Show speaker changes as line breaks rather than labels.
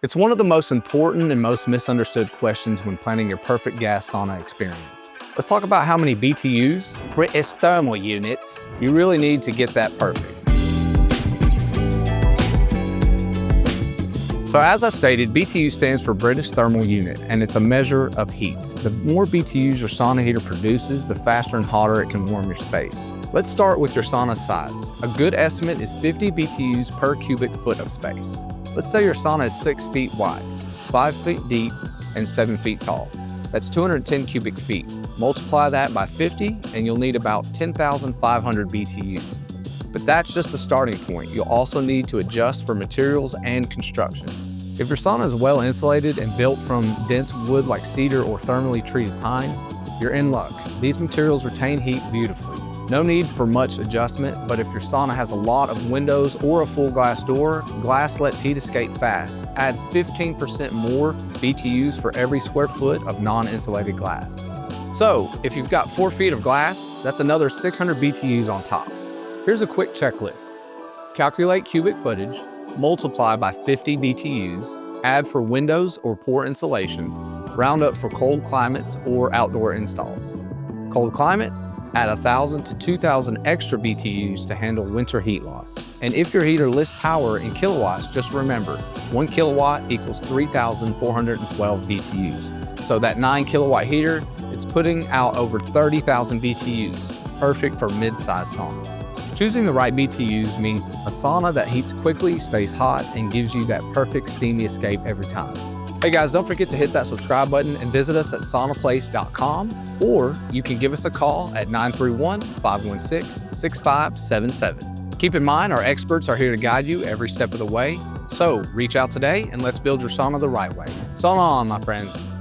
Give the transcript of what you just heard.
It's one of the most important and most misunderstood questions when planning your perfect gas sauna experience. Let's talk about how many BTUs, British thermal units, you really need to get that perfect. So as I stated, BTU stands for British Thermal Unit, and it's a measure of heat. The more BTUs your sauna heater produces, the faster and hotter it can warm your space. Let's start with your sauna size. A good estimate is 50 BTUs per cubic foot of space. Let's say your sauna is 6 feet wide, 5 feet deep, and 7 feet tall. That's 210 cubic feet. Multiply that by 50, and you'll need about 10,500 BTUs. But that's just the starting point. You'll also need to adjust for materials and construction. If your sauna is well insulated and built from dense wood like cedar or thermally treated pine, you're in luck. These materials retain heat beautifully. No need for much adjustment, but if your sauna has a lot of windows or a full glass door, glass lets heat escape fast. Add 15% more BTUs for every square foot of non-insulated glass. So, if you've got 4 feet of glass, that's another 600 BTUs on top. Here's a quick checklist. Calculate cubic footage, multiply by 50 BTUs, add for windows or poor insulation, round up for cold climates or outdoor installs. Cold climate, add 1,000 to 2,000 extra BTUs to handle winter heat loss. And if your heater lists power in kilowatts, just remember, 1 kilowatt equals 3,412 BTUs. So that 9 kilowatt heater, it's putting out over 30,000 BTUs, perfect for mid-size saunas. Choosing the right BTUs means a sauna that heats quickly, stays hot, and gives you that perfect steamy escape every time. Hey guys, don't forget to hit that subscribe button and visit us at saunaplace.com, or you can give us a call at 931-516-6577. Keep in mind, our experts are here to guide you every step of the way. So reach out today and let's build your sauna the right way. Sauna on, my friends.